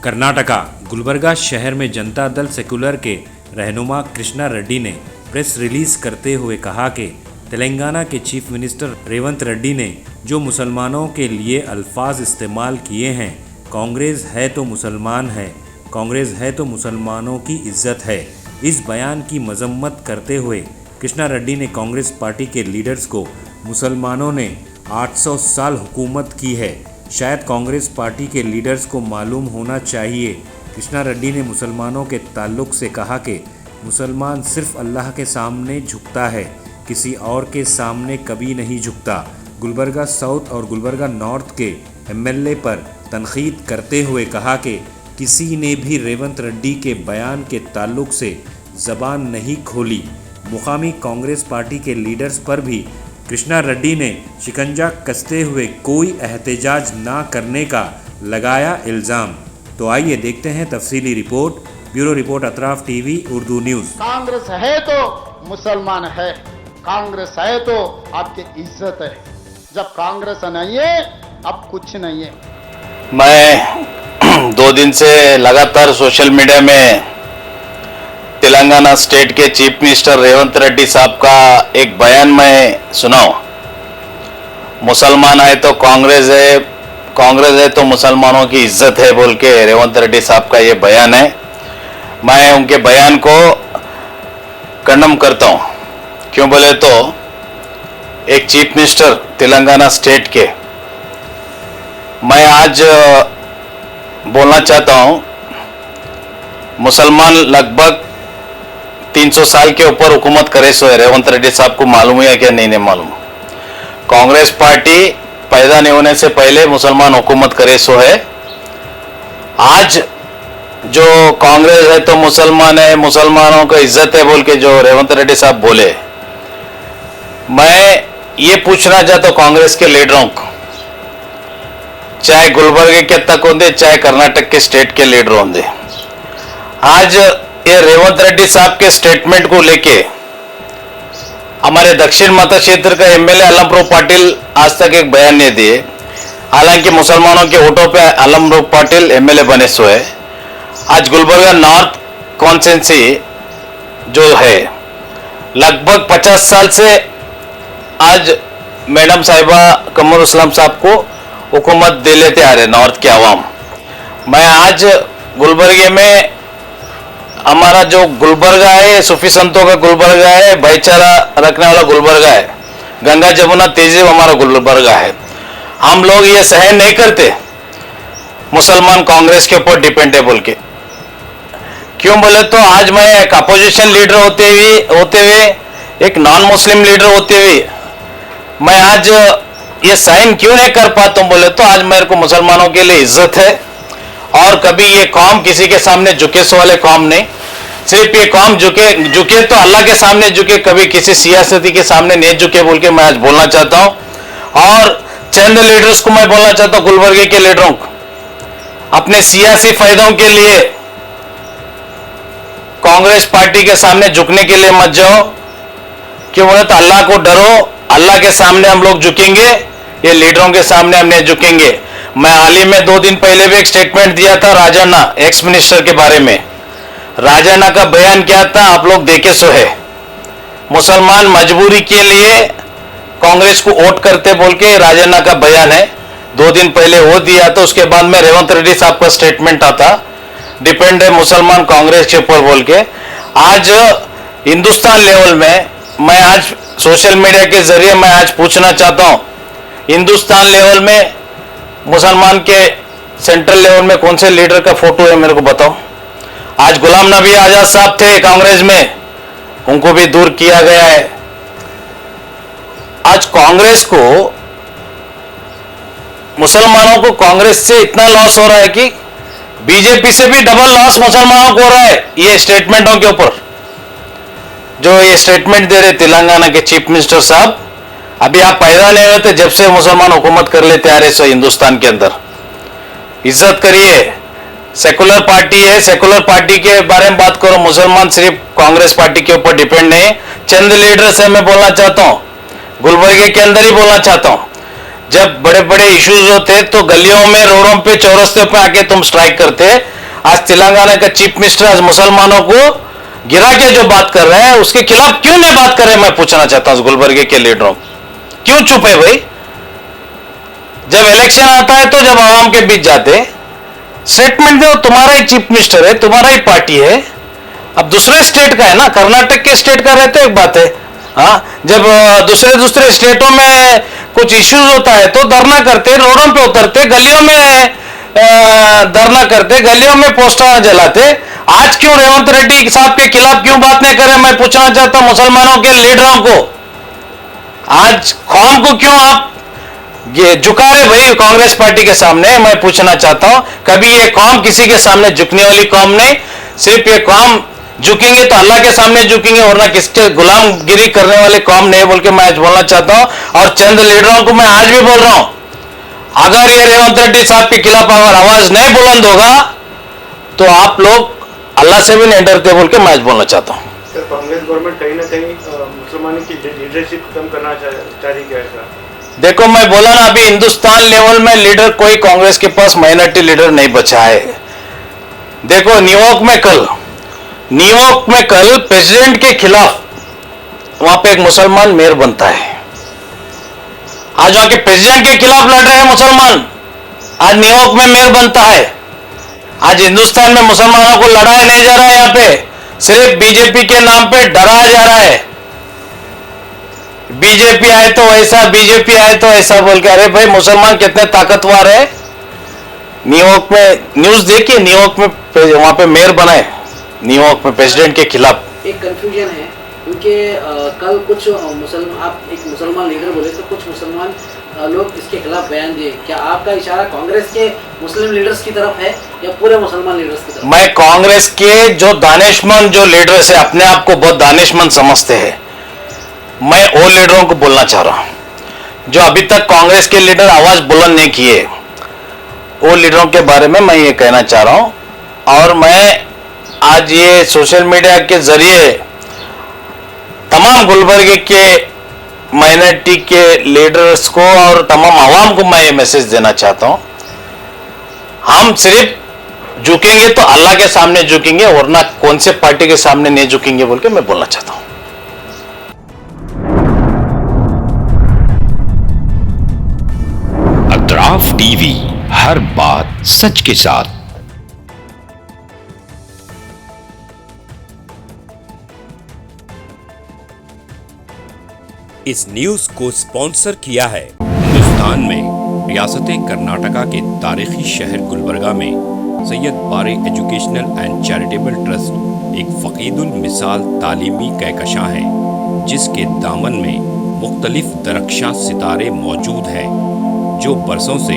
कर्नाटका गुलबर्गा शहर में जनता दल सेक्युलर के रहनुमा कृष्णा रेड्डी ने प्रेस रिलीज करते हुए कहा कि तेलंगाना के चीफ मिनिस्टर रेवंत रेड्डी ने जो मुसलमानों के लिए अल्फाज इस्तेमाल किए हैं, कांग्रेस है तो मुसलमान है, कांग्रेस है तो मुसलमानों की इज्जत है। इस बयान की मजम्मत करते हुए कृष्णा रेड्डी ने कांग्रेस पार्टी के लीडर्स को मुसलमानों ने 800 साल हुकूमत की है, शायद कांग्रेस पार्टी के लीडर्स को मालूम होना चाहिए। कृष्णा रेड्डी ने मुसलमानों के ताल्लुक से कहा कि मुसलमान सिर्फ अल्लाह के सामने झुकता है, किसी और के सामने कभी नहीं झुकता। गुलबर्गा साउथ और गुलबर्गा नॉर्थ के एमएलए पर तनकीद करते हुए कहा कि किसी ने भी रेवंत रेड्डी के बयान के ताल्लुक से ज़बान नहीं खोली। मुकामी कांग्रेस पार्टी के लीडर्स पर भी कृष्णा रेड्डी ने शिकंजा कसते हुए कोई एहतजाज ना करने का लगाया इल्ज़ाम। तो आइए देखते हैं तफसीली report. Bureau report Atraf TV Urdu news. Congress है तो मुसलमान है, कांग्रेस है तो आपकी इज्जत है। जब कांग्रेस नहीं है अब कुछ नहीं है। मैं 2 दिन से लगातार सोशल मीडिया में तेलंगाना स्टेट के चीफ मिनिस्टर रेवंत रेड्डी साहब का एक बयान मैं सुनाऊं। मुसलमान है तो कांग्रेस है, कांग्रेस है तो मुसलमानों की इज्जत है बोल के रेवंत रेड्डी साहब का ये बयान है। मैं उनके बयान को कंडम करता हूं। क्यों बोले तो एक चीफ मिनिस्टर तेलंगाना स्टेट के मैं आज बोलना चाहता हूं, मुसलमान लगभग 300 साल के ऊपर हुकूमत करे सो है। रेवंत रेड्डी साहब को मालूम है क्या? नहीं मालूम। कांग्रेस पार्टी पैदा नहीं होने से पहले मुसलमान हुकूमत करे सो है। आज जो कांग्रेस है तो मुसलमान है, मुसलमानों को इज्जत है बोल के जो रेवंत रेड्डी साहब बोले, मैं ये पूछना चाहता हूं कांग्रेस के लीडरों को, चाहे गुलबर्गे के तक होंगे चाहे कर्नाटक के स्टेट के लीडर होंगे, आज ये रेवंत रेड्डी साहब के स्टेटमेंट को लेके हमारे दक्षिण मत क्षेत्र का एमएलए अलमप्रो पाटिल आज तक एक बयान नहीं दिए। हालांकि मुसलमानों के वोटों पे अलमप्रो पाटिल एमएलए बने सो है। आज गुलबर्गा नॉर्थ कॉन्स्टिट्यूंसी जो है लगभग 50 साल से आज मैडम साहिबा कमर इस्लाम साहब को हुकूमत दे लेते आ रहे नॉर्थ के अवाम। मैं आज गुलबर्गे में हमारा जो गुलबर्गा है, सूफी संतों का गुलबर्गा है, भाईचारा रखने वाला गुलबर्गा है, गंगा जमुना तहजीब हमारा गुलबर्गा है। हम लोग ये सहन नहीं करते मुसलमान कांग्रेस के ऊपर डिपेंड है बोल के। क्यों बोले तो आज मैं एक अपोजिशन लीडर होते हुए एक नॉन मुस्लिम लीडर होते हुए मैं आज ये साइन क्यों नहीं कर पाता हूं बोले तो आज मेरे को मुसलमानों के लिए इज्जत है और कभी ये कौम किसी के सामने झुके सो वाले कौम नहीं। सिर्फ ये कौम झुके तो अल्लाह के सामने झुके, कभी किसी सियासती के सामने नहीं झुके बोल के मैं आज बोलना चाहता हूं। और चंद लीडर्स को मैं बोलना चाहता हूं, गुलबर्गे के लीडरों को, अपने सियासी फायदों के लिए कांग्रेस पार्टी के सामने झुकने के लिए मत जाओ। क्यों बोले तो अल्लाह को डरो, अल्लाह के सामने हम लोग झुकेंगे, ये लीडरों के सामने हम नहीं झुकेंगे। मैं हाल ही में 2 दिन पहले भी एक स्टेटमेंट दिया था राजन्ना एक्स मिनिस्टर के बारे में। राजन्ना का बयान क्या था आप लोग देखे सो है। मुसलमान मजबूरी के लिए कांग्रेस को वोट करते बोल के राजन्ना का बयान है। 2 दिन पहले वो दिया था, उसके बाद में रेवंत रेड्डी साहब का स्टेटमेंट आता डिपेंड है मुसलमान कांग्रेस के ऊपर बोल के। आज हिंदुस्तान लेवल में मैं आज सोशल मीडिया के जरिए मैं आज पूछना चाहता हूं, हिंदुस्तान लेवल में मुसलमान के सेंट्रल लेवल में कौन से लीडर का फोटो है मेरे को बताओ। आज गुलाम नबी आजाद साहब थे कांग्रेस में, उनको भी दूर किया गया है। आज कांग्रेस को, मुसलमानों को कांग्रेस से इतना लॉस हो रहा है कि बीजेपी से भी डबल लॉस मुसलमानों को हो रहा है। ये स्टेटमेंटों के ऊपर जो ये स्टेटमेंट दे रहे तेलंगाना के चीफ मिनिस्टर साहब, अभी आप पैदा नहीं होते जब से मुसलमान हुकूमत कर लेते आ रहे सो हिंदुस्तान के अंदर। इज्जत करिए, सेकुलर पार्टी है, सेकुलर पार्टी के बारे में बात करो। मुसलमान सिर्फ कांग्रेस पार्टी के ऊपर डिपेंड नहीं। चंद लीडर से मैं बोलना चाहता हूं, गुलबर्गे के अंदर ही बोलना चाहता हूं, जब बड़े बड़े इश्यूज होते तो गलियों में, रोडों पे, चौरस्ते पे आके तुम स्ट्राइक करते। आज तेलंगाना का चीफ मिनिस्टर आज मुसलमानों को गिरा के जो बात कर रहे हैं उसके खिलाफ क्यों नहीं बात कर रहे, मैं पूछना चाहता हूं गुलबर्गे के लीडरों, क्यों चुप है भाई? जब इलेक्शन आता है तो जब आवाम के बीच जाते स्टेटमेंट दो, तुम्हारा ही चीफ मिनिस्टर है, तुम्हारा ही पार्टी है। अब दूसरे स्टेट का है ना, कर्नाटक के स्टेट का रहते एक बात है। हाँ, जब दूसरे स्टेटों में कुछ इश्यूज होता है तो धरना करते, रोडों पे उतरते, गलियों में धरना करते, गलियों में पोस्टर जलाते। आज क्यों रेवंत रेड्डी साहब के खिलाफ क्यों बात नहीं करे, मैं पूछना चाहता हूं मुसलमानों के लीडरों को। आज कौम को क्यों आप ये झुका रहे भाई कांग्रेस पार्टी के सामने, मैं पूछना चाहता हूं। कभी ये कौम किसी के सामने झुकने वाली कौम नहीं, सिर्फ ये कौम झुकेंगे तो अल्लाह के सामने झुकेंगे, वरना किसके गुलामगिरी करने वाले कौम नहीं, बोल के मैं आज बोलना चाहता हूं। और चंद लीडरों को मैं आज भी बोल रहा हूं, अगर ये रेवंत रेड्डी साहब के खिलाफ अगर आवाज नहीं बुलंद होगा तो आप लोग अल्लाह से भी नहीं डरते, बोल के मैं आज बोलना चाहता हूं। सर, कांग्रेस गवर्नमेंट कहीं ना कहीं मुसलमानों की लीडरशिप खत्म करना चाह रही है सर? देखो, मैं बोला ना अभी हिंदुस्तान लेवल में लीडर कोई कांग्रेस के पास माइनॉरिटी लीडर नहीं बचा है। देखो न्यूयॉर्क में कल प्रेसिडेंट के खिलाफ वहां पे एक मुसलमान मेयर बनता है। आज वहां के प्रेसिडेंट के खिलाफ लड़ रहे हैं मुसलमान, आज न्यूयॉर्क में मेयर बनता है। आज हिंदुस्तान में मुसलमानों को लड़ाया नहीं जा रहा है, यहां पे सिर्फ बीजेपी के नाम पे डराया जा रहा है। बीजेपी आए तो ऐसा, बीजेपी आए तो ऐसा बोल के। अरे भाई, मुसलमान कितने ताकतवर है। न्यूयॉर्क में न्यूज देखिए, न्यूयॉर्क में वहां पे मेयर बनाए, न्यूयॉर्क में प्रेसिडेंट के खिलाफ। एक कंफ्यूजन है क्योंकि कल कुछ मुसलमान, आप एक मुसलमान लीडर बोले तो कुछ मुसलमान लोग इसके खिलाफ बयान दिए। क्या आपका इशारा कांग्रेस के मुस्लिम लीडर्स की तरफ है या पूरे मुसलमान लीडर्स की तरफ? मैं कांग्रेस के जो दानिशमंद जो लीडर्स है, अपने आप को बहुत दानिशमंद समझते हैं, मैं वो लीडरों को बोलना चाह रहा हूं जो अभी तक कांग्रेस के लीडर आवाज बुलंद नहीं किए, वो लीडरों के बारे में मैं ये कहना चाह रहा हूं। और मैं आज ये सोशल मीडिया के जरिए तमाम गुलबर्गे के माइनॉरिटी के लीडर्स को और तमाम आवाम को मैं ये मैसेज देना चाहता हूं, हम सिर्फ झुकेंगे तो अल्लाह के सामने झुकेंगे, वरना कौन से पार्टी के सामने नहीं झुकेंगे, बोल के मैं बोलना चाहता हूं। अतराफ टीवी, हर बात सच के साथ। इस न्यूज को स्पॉन्सर किया है हिंदुस्तान में रियासत कर्नाटका के तारीखी शहर गुलबर्गा में Syed Bare educational and charitable trust एक फ़कीदुल मिसाल तालीमी कहकशां है, जिसके दामन में मुख्तलिफ दरख्शां सितारे मौजूद हैं जो बरसों से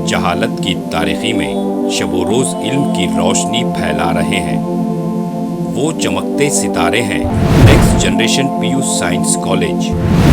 जहालत की तारीखी में शबो रोज़ इल्म की रोशनी फैला रहे हैं। वो चमकते सितारे हैं next generation PU science college,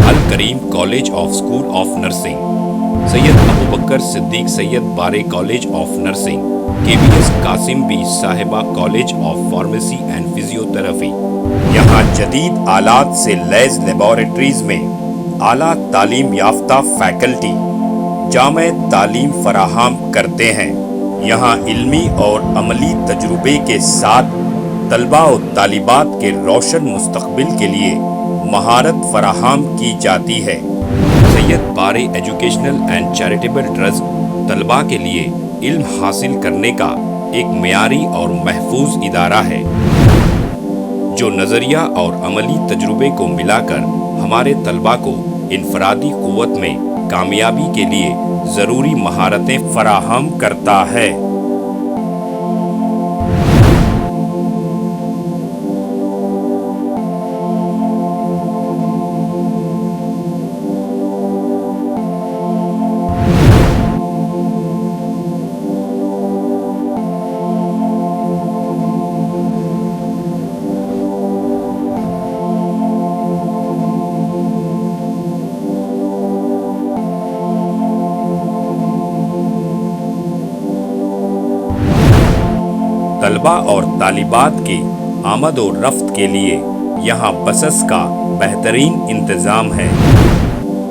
Al Karim college of school of nursing, Syed Abu Bakar Siddique Syed Bare college of nursing, KBS Kasim Bi Sahiba college of pharmacy and physiotherapy. यहाँ जदीद आलात से लैस लेबोरेटरीज में आला तालीम याफ्ता फैकल्टी जामे तालीम फराहम करते हैं। यहाँ इल्मी और अमली तजुर्बे के साथ तलबा और तालिबात के रोशन मुस्तकबिल के लिए महारत फराहम की जाती है। Syed Bare educational and charitable trust तलबा के लिए इल्म हासिल करने का एक मियारी और महफूज इदारा है जो नज़रिया और अमली तजुर्बे को मिलाकर हमारे तलबा को इनफरादी क़ुव्वत में कामयाबी के लिए ज़रूरी महारतें फराहम करता है। तलबा और तालिबात की आमद और रफ्त के लिए यहाँ बसेस का बेहतरीन इंतज़ाम है।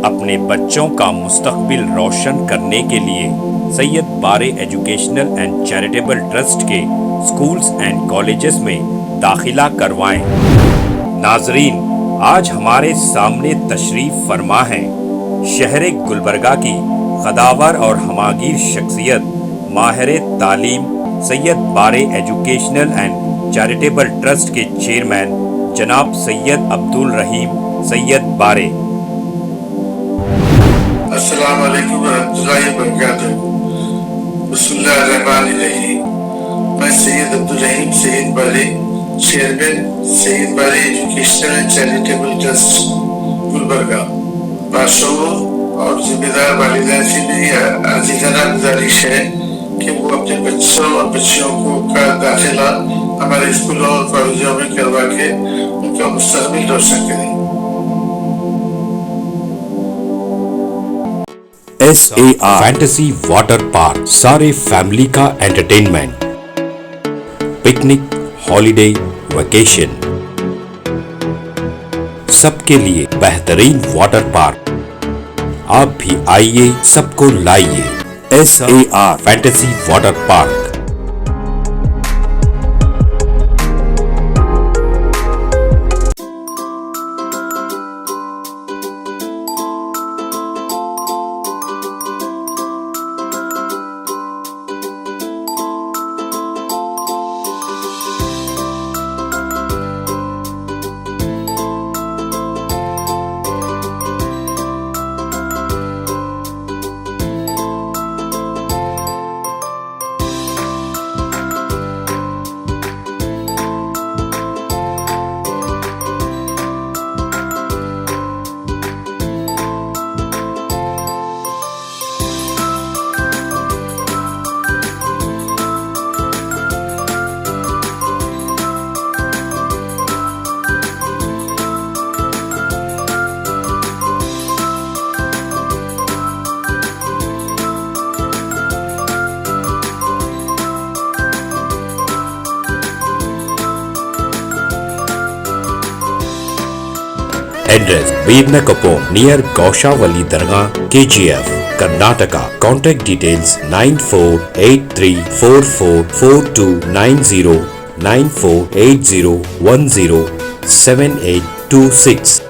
अपने बच्चों का मुस्तकबिल रोशन करने के लिए Syed Bare educational and charitable trust के स्कूल्स एंड कॉलेजेस में दाखिला करवाएं। नाजरीन, आज हमारे सामने तशरीफ फरमा है शहर गुलबर्गा की कदावर और हमागीर शख्सियत माहिर तालीम Syed Bare educational and charitable trust के चेयरमैन जनाब सैयद अब्दुल रहीम सैयद बारे। अस्सलाम वालेकुम वरहमतुल्लाहि वबरकातुहू। बिस्मिल्लाहिर्रहमानिर्रहीम। मैं सैयद अब्दुल रहीम सैयद बारे, chairman Syed Bare educational and charitable trust Gulbarga, मासूमों और जिम्मेदार वालिदैन से मेरी अजीजाना गुजारिश है कि वो अपने बच्चों और बच्चियों को का दाखिला हमारे स्कूलों और कॉलेजों में करवा के उनका मुस्तकबिल रोशन करें। SAR फैंटेसी वाटर पार्क, सारे फैमिली का एंटरटेनमेंट, पिकनिक, हॉलिडे, वेकेशन, सबके लिए बेहतरीन वाटर पार्क। आप भी आइए, सबको लाइए। SAR fantasy water park. Address: Birnakapom, near Gaushavali Dargah, KGF, Karnataka. Contact details: 9483444290, 9480107826.